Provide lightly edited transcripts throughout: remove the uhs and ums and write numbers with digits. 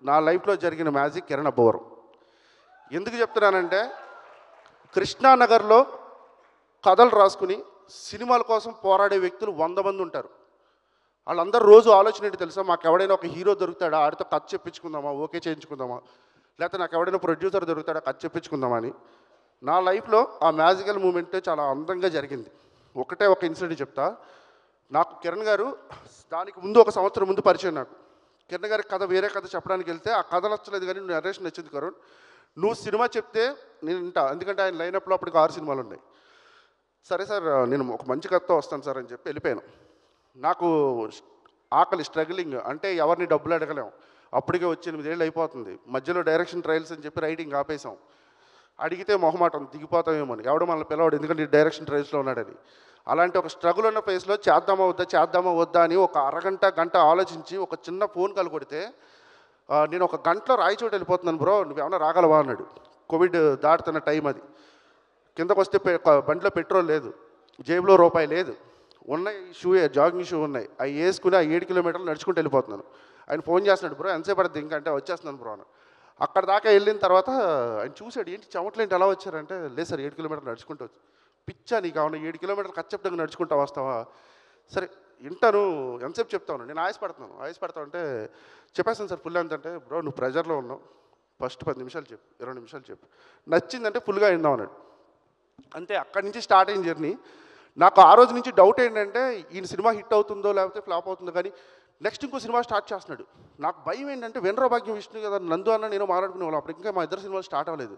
నా లైఫ్లో జరిగిన మ్యాజిక్ కిరణ్ అబ్బవరం. ఎందుకు చెప్తున్నానంటే, కృష్ణానగర్లో కథలు రాసుకుని సినిమాల కోసం పోరాడే వ్యక్తులు 100 మంది ఉంటారు. వాళ్ళందరూ రోజు ఆలోచన ఏంటి తెలుసా? మాకు ఎవడైనా ఒక హీరో దొరుకుతాడా, ఆడితో కథ చెప్పించుకుందామా, ఓకే చేయించుకుందామా, లేకపోతే నాకు ఎవడైనా ప్రొడ్యూసర్ దొరుకుతాడా, కథ చెప్పించుకుందామా అని. నా లైఫ్లో ఆ మ్యాజికల్ మూమెంట్ చాలా అందంగా జరిగింది. ఒకటే ఒక ఇన్సిడెంట్ చెప్తా. నాకు కిరణ్ గారు దానికి ముందు 1 సంవత్సరం ముందు పరిచయం. నాకు కిరణ్ గారి కథ వేరే కథ చెప్పడానికి వెళ్తే ఆ కథ నచ్చలేదు, కానీ నరేషన్ నచ్చింది. కరుణ్, నువ్వు సినిమా చెప్తే నేను వింటా, ఎందుకంటే ఆయన లైనప్లో అప్పటికి 6 సినిమాలు ఉన్నాయి. సరే సార్, నేను ఒక మంచి కథతో వస్తాను సార్ అని చెప్పి వెళ్ళిపోయాను. నాకు ఆకలి, స్ట్రగ్లింగ్, అంటే ఎవరిని డబ్బులు అడగలేము. అప్పటికే వచ్చి 8 ఏళ్ళు అయిపోతుంది. మధ్యలో డైరెక్షన్ ట్రయల్స్ అని చెప్పి రైటింగ్ ఆపేసాం. అడిగితే మొహమాటం, దిగిపోతామేమో అని. ఎవడో మనల్ని పిలవాడు, ఎందుకంటే డైరెక్షన్ ట్రయల్స్లో ఉన్నాడని. అలాంటి ఒక స్ట్రగుల్ ఉన్న ప్లేస్లో చేద్దామా వద్దా అని ఒక అరగంట గంట ఆలోచించి ఒక చిన్న ఫోన్ కాల్ కొడితే, నేను 1 గంటలో రాయచోటు వెళ్ళిపోతున్నాను బ్రో, నువ్వేమన్నా రాగలవా అన్నాడు. కోవిడ్ దాటుతున్న టైం అది. కిందకు వస్తే బండిలో పెట్రోల్ లేదు, జేబులో రూపాయి లేదు, ఉన్నాయి జాగింగ్ షూ ఉన్నాయి, అవి వేసుకుని ఆ 7 కిలోమీటర్లు నడుచుకుంటూ వెళ్ళిపోతున్నాను. ఆయన ఫోన్ చేస్తున్నాడు, బ్రో ఎంతసేపు పడుతుంది ఇంకా అంటే, వచ్చేస్తున్నాను బ్రో అని. అక్కడ దాకా వెళ్ళిన తర్వాత ఆయన చూశాడు, ఏంటి చెమటలు ఏంటి ఎలా వచ్చారంటే, లేదు సార్ 7 కిలోమీటర్లు నడుచుకుంటూ వచ్చి. పిచ్చా నీకు అవునా, 7 కిలోమీటర్లు కచ్చప్తంగా నడుచుకుంటా వస్తావా? సరే వింటాను, ఎంతసేపు చెప్తాను, నేను ఆయాసపడతాను అంటే, చెప్పేస్తాను సార్ ఫుల్ ఎంత అంటే, బ్రో నువ్వు ప్రెజర్లో ఉన్నావు, ఫస్ట్ 10 నిమిషాలు చెప్పు, 20 నిమిషాలు చెప్పు, నచ్చిందంటే ఫుల్గా విందాం అన్నాడు. అంతే, అక్కడి నుంచి స్టార్ట్ అయిన జర్నీ. నాకు ఆ రోజు నుంచి డౌట్ ఏంటంటే, ఈయన సినిమా హిట్ అవుతుందో లేకపోతే ఫ్లాప్ అవుతుందో, కానీ నెక్స్ట్ ఇంకో సినిమా స్టార్ట్ చేస్తున్నాడు. నాకు భయం ఏంటంటే, వినరా భాగ్యం విష్ణు కదా, నందు అన్న నేను మాట్లాడుకునే వాళ్ళు, అప్పుడు ఇంకా మా ఇద్దరు సినిమాలు స్టార్ట్ అవ్వలేదు.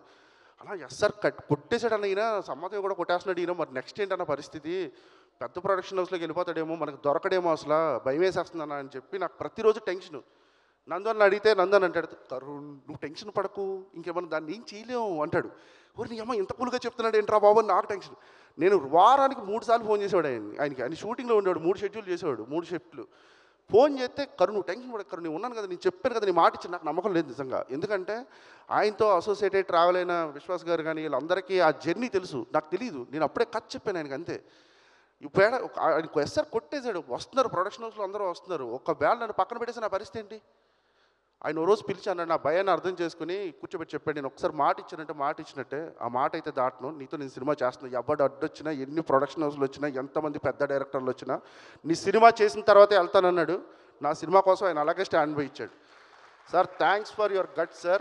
అలా ఎస్ సార్ కొట్టేశాడన్న ఈయన, సమ్మతం కూడా కొట్టేస్తున్నాడు ఈయన, మరి నెక్స్ట్ ఏంటన్న పరిస్థితి, పెద్ద ప్రొడక్షన్ హౌస్లోకి వెళ్ళిపోతాడేమో, మనకు దొరకడేమో, అసలు భయం వేసేస్తుందన్న అని చెప్పి నాకు ప్రతిరోజు టెన్షను. నందు అన్న అడిగితే నందు అని అంటాడు, తరుణ్ నువ్వు టెన్షన్ పడకు, ఇంకేమన్నా దాన్ని ఏం చేయలేము అంటాడు. ఊరి నీ అమ్మ ఇంత కూల్గా చెప్తున్నాడు ఏంట్రా బాబు, నాకు టెన్షన్. నేను వారానికి 3 సార్లు ఫోన్ చేసేవాడు ఆయనకి. ఆయన షూటింగ్లో ఉండేవాడు, 3 షెడ్యూల్ చేసేవాడు, 3 షిఫ్ట్లు. ఫోన్ చేస్తే, కరు నువ్వు టెన్షన్ పడకు, కరు నేను ఉన్నాను కదా, నేను చెప్పాను కదా, నీ మాట ఇచ్చి నాకు నమ్మకం లేదు నిజంగా. ఎందుకంటే ఆయనతో అసోసియేటెడ్ ట్రావెల్ అయిన విశ్వాస్ గారు కానీ వీళ్ళందరికీ ఆ జర్నీ తెలుసు, నాకు తెలియదు. నేను అప్పుడే కథ చెప్పాను ఆయనకి, అంతే. ఇప్పుడు ఆయనకు ఎస్ఆర్ కొట్టేశాడు, వస్తున్నారు ప్రొడక్షన్ హౌస్లో అందరూ వస్తున్నారు, ఒకవేళ నన్ను పక్కన పెట్టేసి నా పరిస్థితి ఏంటి? ఆయన ఓ రోజు పిలిచి అన్నాడు, నా భయాన్ని అర్థం చేసుకుని కూర్చోబెట్టి చెప్పాడు, నేను ఒకసారి మాట ఇచ్చానంటే మాట ఇచ్చినట్టే, ఆ మాట అయితే దాటను, నీతో నేను సినిమా చేస్తున్నాను, ఎవడు అడ్డొచ్చినా, ఎన్ని ప్రొడక్షన్ హౌస్లు వచ్చినా, ఎంతమంది పెద్ద డైరెక్టర్లు వచ్చినా, నీ సినిమా చేసిన తర్వాతే వెళ్తానన్నాడు. నా సినిమా కోసం ఆయన అలాగే స్టాండ్ బై ఇచ్చాడు. Sir thanks for your gut sir.